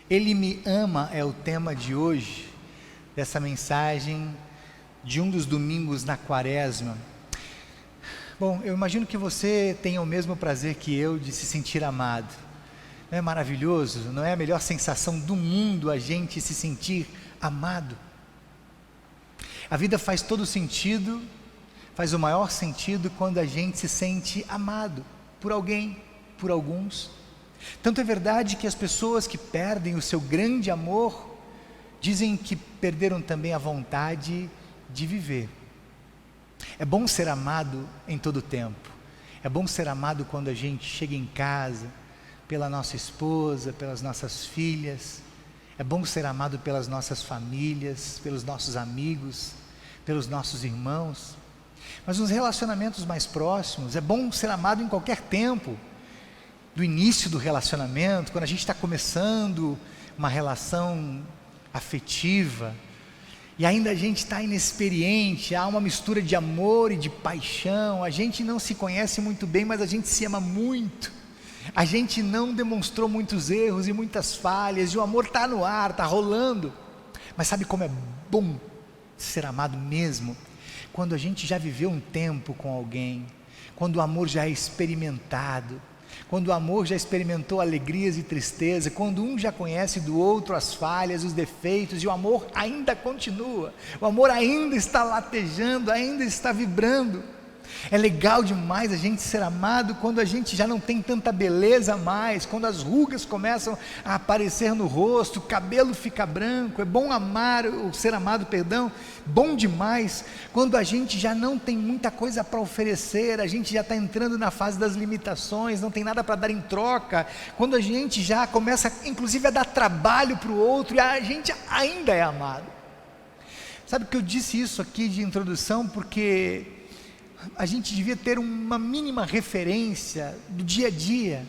Ele me ama é o tema de hoje, dessa mensagem de um dos domingos na Quaresma. Bom, eu imagino que você tenha o mesmo prazer que eu de se sentir amado. Não é maravilhoso? Não é a melhor sensação do mundo a gente se sentir amado? A vida faz todo sentido, faz o maior sentido quando a gente se sente amado por alguém, por alguns. Tanto é verdade que as pessoas que perdem o seu grande amor dizem que perderam também a vontade de viver. É bom ser amado em todo tempo. É bom ser amado quando a gente chega em casa, pela nossa esposa, pelas nossas filhas. É bom ser amado pelas nossas famílias, pelos nossos amigos, pelos nossos irmãos. Mas nos relacionamentos mais próximos, é bom ser amado em qualquer tempo. Do início do relacionamento, quando a gente está começando uma relação afetiva, e ainda a gente está inexperiente, há uma mistura de amor e de paixão, a gente não se conhece muito bem, mas a gente se ama muito, a gente não demonstrou muitos erros e muitas falhas, e o amor está no ar, está rolando. Mas sabe como é bom ser amado mesmo? Quando a gente já viveu um tempo com alguém, quando o amor já é experimentado, quando o amor já experimentou alegrias e tristeza, quando um já conhece do outro as falhas, os defeitos, e o amor ainda continua, o amor ainda está latejando, ainda está vibrando. É legal demais a gente ser amado quando a gente já não tem tanta beleza mais, quando as rugas começam a aparecer no rosto, o cabelo fica branco. É bom amar, ou ser amado, perdão, bom demais quando a gente já não tem muita coisa para oferecer, a gente já está entrando na fase das limitações, não tem nada para dar em troca, quando a gente já começa inclusive a dar trabalho para o outro e a gente ainda é amado. Sabe que eu disse isso aqui de introdução porque a gente devia ter uma mínima referência do dia a dia,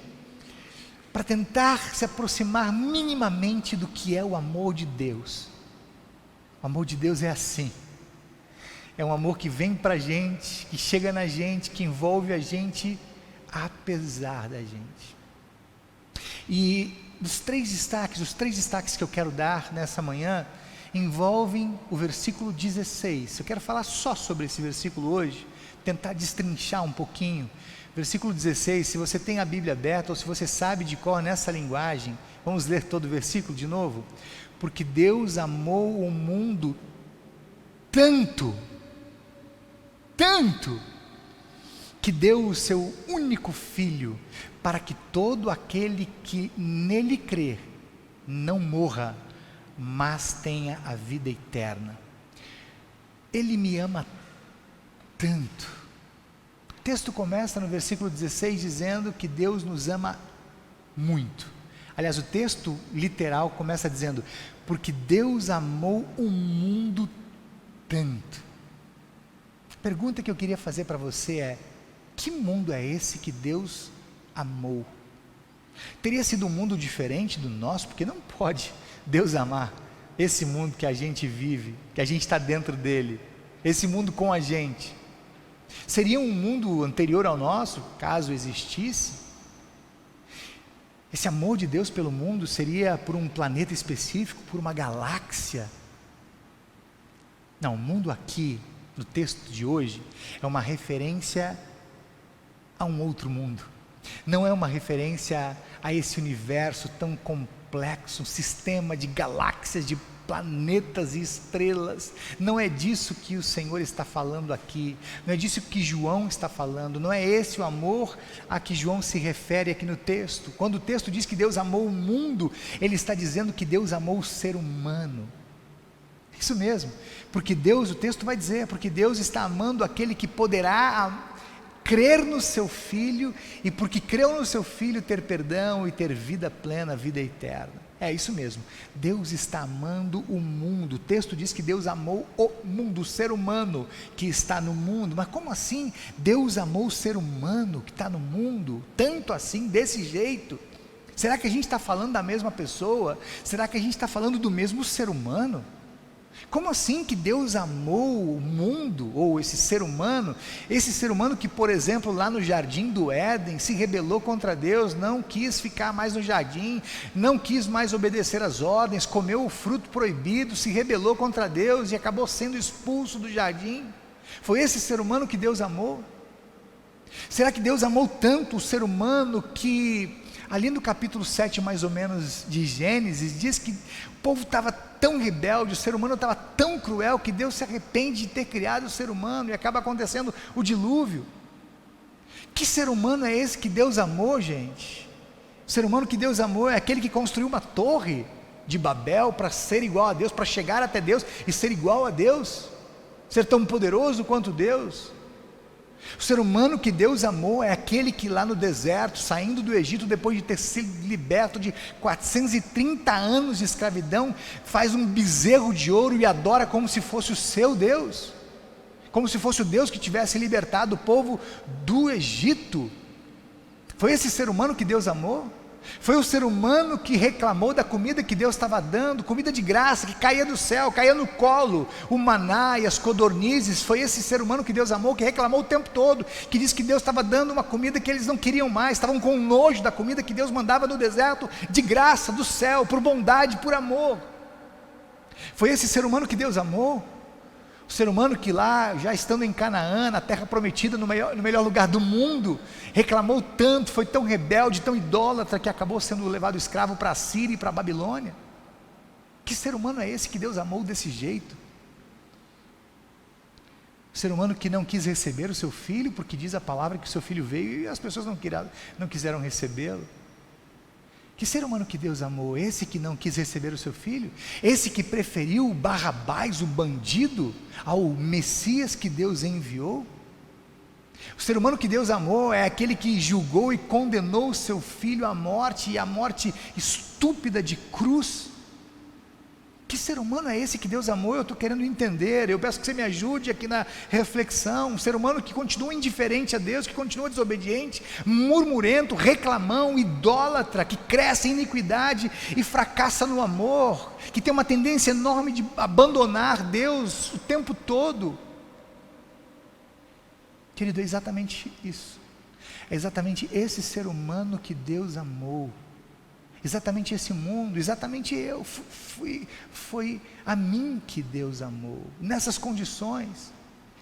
para tentar se aproximar minimamente do que é o amor de Deus. O amor de Deus é assim, é um amor que vem para a gente, que chega na gente, que envolve a gente, apesar da gente. E os três destaques que eu quero dar nessa manhã, envolvem o versículo 16, eu quero falar só sobre esse versículo hoje, tentar destrinchar um pouquinho. Versículo 16, se você tem a Bíblia aberta, ou se você sabe de cor nessa linguagem, vamos ler todo o versículo de novo. Porque Deus amou o mundo tanto, que deu o seu único Filho, para que todo aquele que nele crer, não morra, mas tenha a vida eterna. Ele me ama tanto. O texto começa no versículo 16 dizendo que Deus nos ama muito. Aliás, o texto literal começa dizendo, porque Deus amou o mundo tanto. A pergunta que eu queria fazer para você é, que mundo é esse que Deus amou? Teria sido um mundo diferente do nosso? Porque não pode Deus amar esse mundo que a gente vive, que a gente está dentro dele, esse mundo com a gente. Seria um mundo anterior ao nosso, caso existisse? Esse amor de Deus pelo mundo seria por um planeta específico, por uma galáxia? Não, o mundo aqui, no texto de hoje, é uma referência a um outro mundo. Não é uma referência a esse universo tão complexo, um sistema de galáxias, de planetas e estrelas. Não é disso que o Senhor está falando aqui, não é disso que João está falando, não é esse o amor a que João se refere aqui no texto. Quando o texto diz que Deus amou o mundo, ele está dizendo que Deus amou o ser humano. Isso mesmo, porque Deus, o texto vai dizer, porque Deus está amando aquele que poderá crer no seu Filho, e porque creu no seu Filho ter perdão e ter vida plena, vida eterna. É isso mesmo, Deus está amando o mundo. O texto diz que Deus amou o mundo, o ser humano que está no mundo. Mas como assim Deus amou o ser humano que está no mundo? Tanto assim, desse jeito? Será que a gente está falando da mesma pessoa? Será que a gente está falando do mesmo ser humano? Como assim que Deus amou o mundo, ou esse ser humano que, por exemplo, lá no jardim do Éden, se rebelou contra Deus, não quis ficar mais no jardim, não quis mais obedecer às ordens, comeu o fruto proibido, se rebelou contra Deus e acabou sendo expulso do jardim? Foi esse ser humano que Deus amou? Será que Deus amou tanto o ser humano que, ali no capítulo 7 mais ou menos de Gênesis, diz que o povo estava tão rebelde, o ser humano estava tão cruel, que Deus se arrepende de ter criado o ser humano e acaba acontecendo o dilúvio? Que ser humano é esse que Deus amou, gente? O ser humano que Deus amou é aquele que construiu uma torre de Babel para ser igual a Deus, para chegar até Deus e ser igual a Deus, ser tão poderoso quanto Deus. O ser humano que Deus amou é aquele que lá no deserto, saindo do Egito, depois de ter sido liberto de 430 anos de escravidão, faz um bezerro de ouro e adora como se fosse o seu Deus, como se fosse o Deus que tivesse libertado o povo do Egito. Foi esse ser humano que Deus amou? Foi o ser humano que reclamou da comida que Deus estava dando, comida de graça, que caía do céu, caía no colo, o maná e as codornizes? Foi esse ser humano que Deus amou, que reclamou o tempo todo, que disse que Deus estava dando uma comida que eles não queriam mais, estavam com nojo da comida que Deus mandava no deserto, de graça, do céu, por bondade, por amor. Foi esse ser humano que Deus amou? O ser humano que lá, já estando em Canaã, na terra prometida, no melhor lugar do mundo, reclamou tanto, foi tão rebelde, tão idólatra, que acabou sendo levado escravo para a Síria e para a Babilônia? Que ser humano é esse que Deus amou desse jeito? O ser humano que não quis receber o seu filho, porque diz a palavra que o seu filho veio e as pessoas não quiseram recebê-lo. Que ser humano que Deus amou? Esse que não quis receber o seu filho? Esse que preferiu o Barrabás, o bandido, ao Messias que Deus enviou? O ser humano que Deus amou é aquele que julgou e condenou o seu filho à morte, e à morte estúpida de cruz. Que ser humano é esse que Deus amou? Eu estou querendo entender, eu peço que você me ajude aqui na reflexão. Um ser humano que continua indiferente a Deus, que continua desobediente, murmurento, reclamão, idólatra, que cresce em iniquidade e fracassa no amor, que tem uma tendência enorme de abandonar Deus o tempo todo. Querido, é exatamente isso, é exatamente esse ser humano que Deus amou. Exatamente esse mundo, exatamente eu, foi a mim que Deus amou, nessas condições.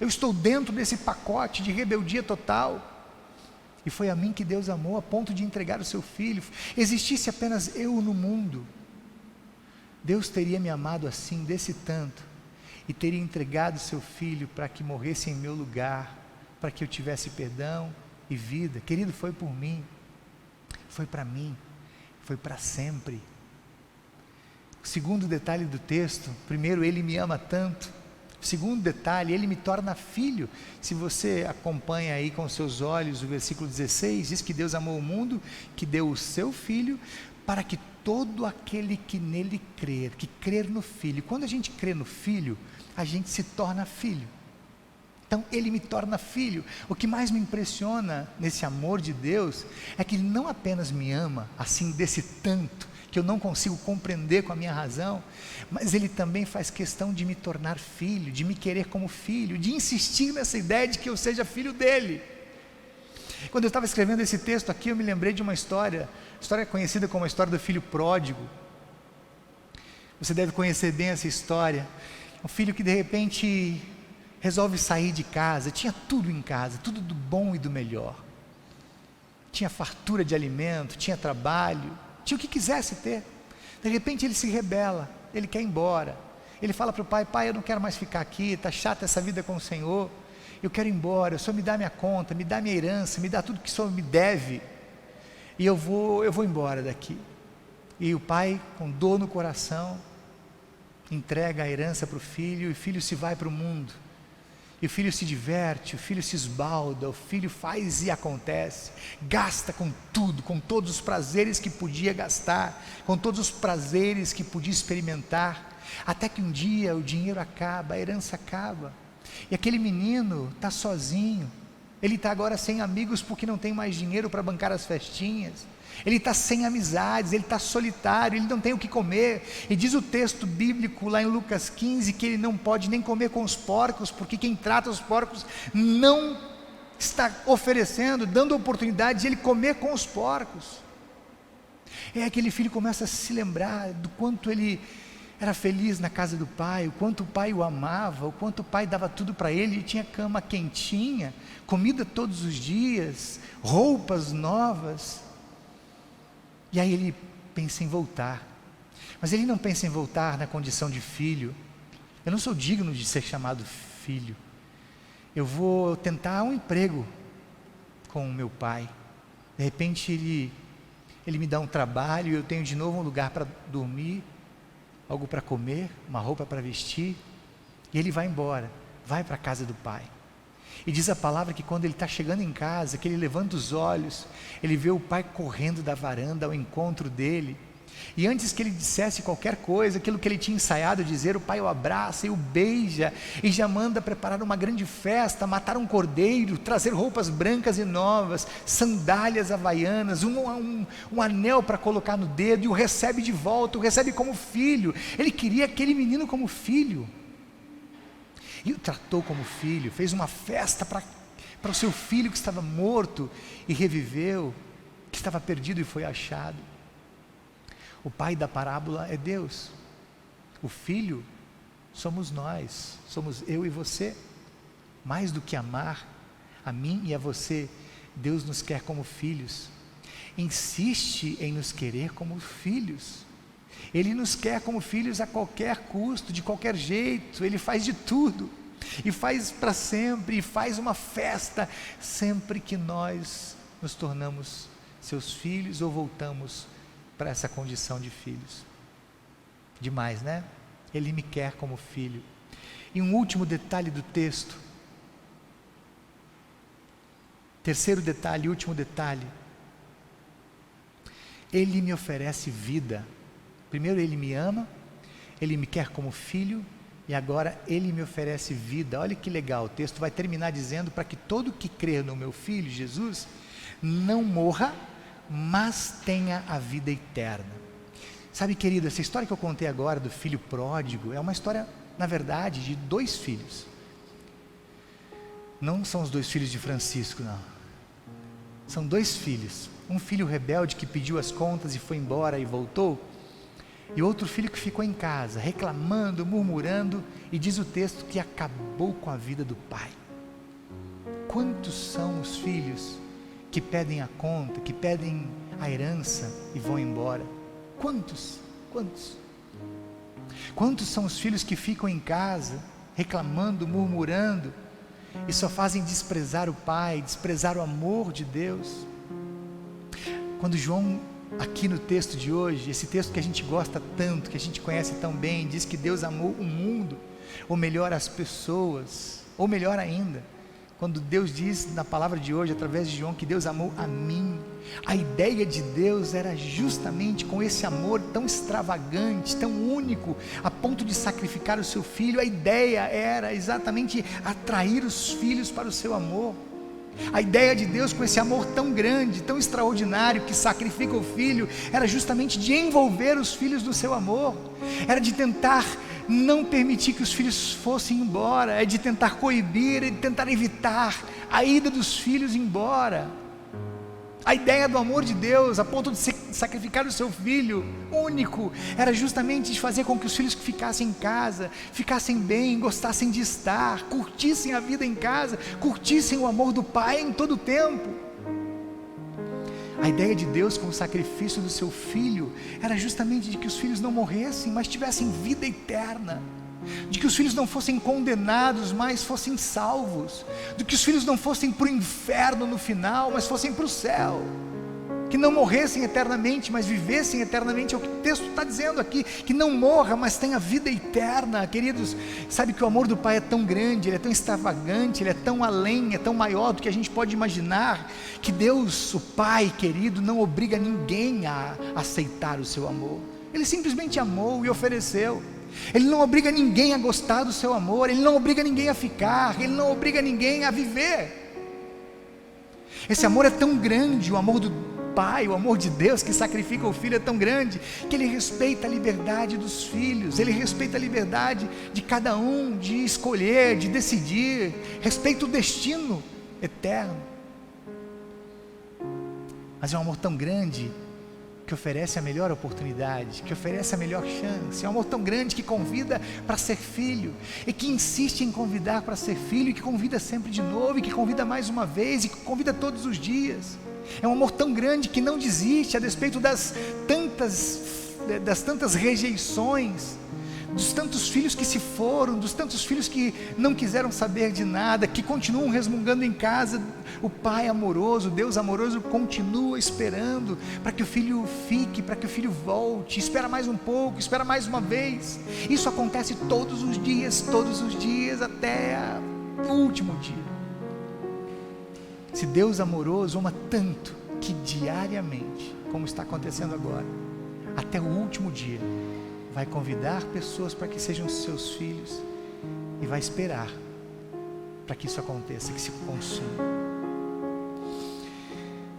Eu estou dentro desse pacote de rebeldia total, e foi a mim que Deus amou a ponto de entregar o seu filho. Existisse apenas eu no mundo, Deus teria me amado assim, desse tanto, e teria entregado o seu filho para que morresse em meu lugar, para que eu tivesse perdão e vida. Querido, foi por mim, foi para mim, foi para sempre. O segundo detalhe do texto: primeiro, ele me ama tanto. O segundo detalhe, ele me torna filho. Se você acompanha aí com seus olhos o versículo 16, diz que Deus amou o mundo, que deu o seu filho, para que todo aquele que nele crer, que crer no filho. Quando a gente crê no filho, a gente se torna filho. Então ele me torna filho. O que mais me impressiona nesse amor de Deus é que ele não apenas me ama assim desse tanto, que eu não consigo compreender com a minha razão, mas ele também faz questão de me tornar filho, de me querer como filho, de insistir nessa ideia de que eu seja filho dele. Quando eu estava escrevendo esse texto aqui, eu me lembrei de uma história conhecida como a história do filho pródigo. Você deve conhecer bem essa história. Um filho que de repente resolve sair de casa, tinha tudo em casa, tudo do bom e do melhor, tinha fartura de alimento, tinha trabalho, tinha o que quisesse ter. De repente ele se rebela, ele quer ir embora, ele fala para o pai: pai, eu não quero mais ficar aqui, está chata essa vida com o Senhor, eu quero ir embora, o Senhor me dá minha conta, me dá minha herança, me dá tudo que o Senhor me deve, e eu vou embora daqui. E o pai, com dor no coração, entrega a herança para o filho, e o filho se vai para o mundo. E o filho se diverte, o filho se esbalda, o filho faz e acontece, gasta com tudo, com todos os prazeres que podia gastar, com todos os prazeres que podia experimentar, até que um dia o dinheiro acaba, a herança acaba, e aquele menino está sozinho, Ele está agora sem amigos porque não tem mais dinheiro para bancar as festinhas. Ele está sem amizades, ele está solitário, ele não tem o que comer. E diz o texto bíblico lá em Lucas 15 que ele não pode nem comer com os porcos, porque quem trata os porcos não está oferecendo, dando oportunidade de ele comer com os porcos. Aquele filho começa a se lembrar do quanto ele era feliz na casa do pai, o quanto o pai o amava, o quanto o pai dava tudo para ele, tinha cama quentinha, comida todos os dias, roupas novas. E aí ele pensa em voltar, mas ele não pensa em voltar na condição de filho. Eu não sou digno de ser chamado filho, eu vou tentar um emprego com o meu pai. De repente ele me dá um trabalho e eu tenho de novo um lugar para dormir, algo para comer, uma roupa para vestir. E ele vai embora, vai para a casa do pai. E diz a palavra que quando ele está chegando em casa, que ele levanta os olhos, ele vê o pai correndo da varanda ao encontro dele. E antes que ele dissesse qualquer coisa, aquilo que ele tinha ensaiado dizer, o pai o abraça e o beija, e já manda preparar uma grande festa, matar um cordeiro, trazer roupas brancas e novas, sandálias havaianas, um anel para colocar no dedo, e o recebe de volta, o recebe como filho. Ele queria aquele menino como filho, e o tratou como filho, fez uma festa para o seu filho que estava morto e reviveu, que estava perdido e foi achado. O pai da parábola é Deus, o filho somos nós, somos eu e você. Mais do que amar a mim e a você, Deus nos quer como filhos, insiste em nos querer como filhos. Ele nos quer como filhos a qualquer custo, de qualquer jeito. Ele faz de tudo, e faz para sempre, e faz uma festa sempre que nós nos tornamos seus filhos ou voltamos para essa condição de filhos. Demais, né? Ele me quer como filho. E um último detalhe do texto, terceiro detalhe, último detalhe, ele me oferece vida. Primeiro ele me ama, ele me quer como filho, e agora ele me oferece vida. Olha que legal, o texto vai terminar dizendo: para que todo que crer no meu filho Jesus não morra, mas tenha a vida eterna. Sabe, querido, essa história que eu contei agora do filho pródigo é uma história, na verdade, de dois filhos. Não são os dois filhos de Francisco, não. São dois filhos. Um filho rebelde que pediu as contas e foi embora e voltou, e outro filho que ficou em casa, reclamando, murmurando, e diz o texto que acabou com a vida do pai. Quantos são os filhos que pedem a conta, que pedem a herança e vão embora? Quantos? Quantos? Quantos são os filhos que ficam em casa, reclamando, murmurando, e só fazem desprezar o pai, desprezar o amor de Deus? Quando João, aqui no texto de hoje, esse texto que a gente gosta tanto, que a gente conhece tão bem, diz que Deus amou o mundo, ou melhor, as pessoas, ou melhor ainda, quando Deus diz na palavra de hoje, através de João, que Deus amou a mim, a ideia de Deus era justamente com esse amor tão extravagante, tão único, a ponto de sacrificar o seu filho. A ideia era exatamente atrair os filhos para o seu amor. A ideia de Deus com esse amor tão grande, tão extraordinário, que sacrifica o filho, era justamente de envolver os filhos no seu amor, era de tentar não permitir que os filhos fossem embora, é de tentar coibir, é de tentar evitar a ida dos filhos embora. A ideia do amor de Deus, a ponto de sacrificar o seu filho único, era justamente de fazer com que os filhos que ficassem em casa, ficassem bem, gostassem de estar, curtissem a vida em casa, curtissem o amor do pai em todo o tempo. A ideia de Deus com o sacrifício do seu filho, era justamente de que os filhos não morressem, mas tivessem vida eterna, de que os filhos não fossem condenados, mas fossem salvos, de que os filhos não fossem para o inferno no final, mas fossem para o céu, que não morressem eternamente, mas vivessem eternamente. É o que o texto está dizendo aqui, que não morra, mas tenha vida eterna. Queridos, sabe que o amor do pai é tão grande, ele é tão extravagante, ele é tão além, é tão maior do que a gente pode imaginar, que Deus, o Pai querido, não obriga ninguém a aceitar o seu amor. Ele simplesmente amou e ofereceu. Ele não obriga ninguém a gostar do seu amor, ele não obriga ninguém a ficar, ele não obriga ninguém a viver. Esse amor é tão grande, o amor do Pai, o amor de Deus que sacrifica o Filho é tão grande, que Ele respeita a liberdade dos filhos, Ele respeita a liberdade de cada um, de escolher, de decidir, respeita o destino eterno. Mas é um amor tão grande, que oferece a melhor oportunidade, que oferece a melhor chance. É um amor tão grande que convida para ser filho, e que insiste em convidar para ser filho, e que convida sempre de novo, e que convida mais uma vez, e que convida todos os dias. É um amor tão grande que não desiste, a despeito das tantas rejeições, dos tantos filhos que se foram, dos tantos filhos que não quiseram saber de nada, que continuam resmungando em casa. O Pai amoroso, Deus amoroso, continua esperando para que o filho fique, para que o filho volte, espera mais um pouco, espera mais uma vez. Isso acontece todos os dias, até o último dia. Se Deus amoroso ama tanto, que diariamente, como está acontecendo agora, até o último dia, vai convidar pessoas para que sejam seus filhos, e vai esperar para que isso aconteça, que se consuma.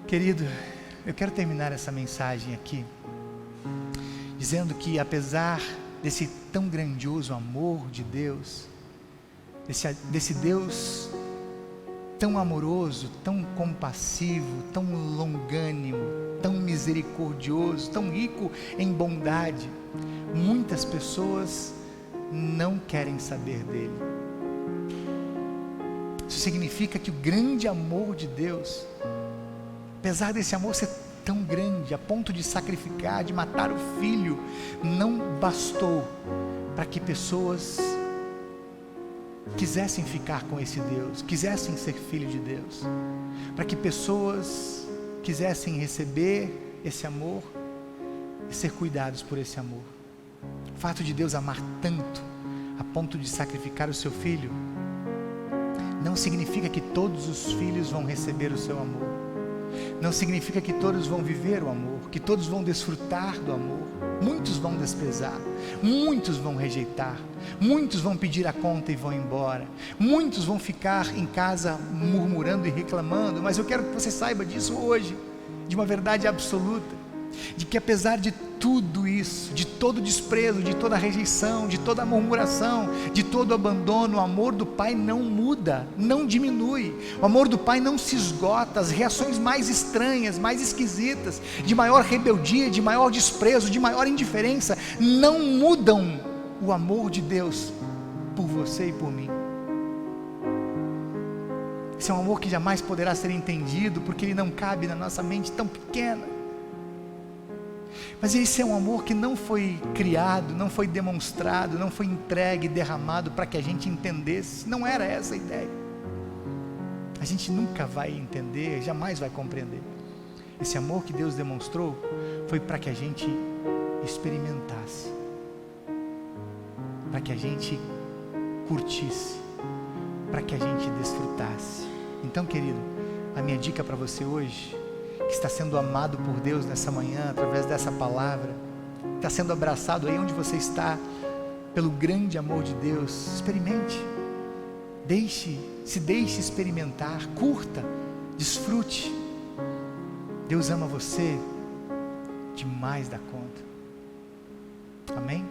Querido, eu quero terminar essa mensagem aqui dizendo que, apesar desse tão grandioso amor de Deus, desse Deus tão amoroso, tão compassivo, tão longânimo, tão misericordioso, tão rico em bondade, muitas pessoas não querem saber dele. Isso significa que o grande amor de Deus, apesar desse amor ser tão grande, a ponto de sacrificar, de matar o filho, não bastou para que pessoas quisessem ficar com esse Deus, quisessem ser filho de Deus, para que pessoas quisessem receber esse amor e ser cuidados por esse amor. O fato de Deus amar tanto, a ponto de sacrificar o seu filho, não significa que todos os filhos vão receber o seu amor, não significa que todos vão viver o amor, que todos vão desfrutar do amor. Muitos vão desprezar, muitos vão rejeitar, muitos vão pedir a conta e vão embora, muitos vão ficar em casa murmurando e reclamando. Mas eu quero que você saiba disso hoje, de uma verdade absoluta, de que apesar de tudo isso, de todo desprezo, de toda rejeição, de toda murmuração, de todo abandono, o amor do Pai não muda, não diminui. O amor do Pai não se esgota. As reações mais estranhas, mais esquisitas, de maior rebeldia, de maior desprezo, de maior indiferença, não mudam o amor de Deus por você e por mim. Esse é um amor que jamais poderá ser entendido, porque ele não cabe na nossa mente tão pequena. Mas esse é um amor que não foi criado, não foi demonstrado, não foi entregue, derramado para que a gente entendesse. Não era essa a ideia. A gente nunca vai entender, jamais vai compreender. Esse amor que Deus demonstrou foi para que a gente experimentasse, para que a gente curtisse, para que a gente desfrutasse. Então, querido, a minha dica para você hoje, que está sendo amado por Deus nessa manhã, através dessa palavra, está sendo abraçado aí onde você está, pelo grande amor de Deus, experimente, se deixe experimentar, curta, desfrute. Deus ama você demais da conta. Amém?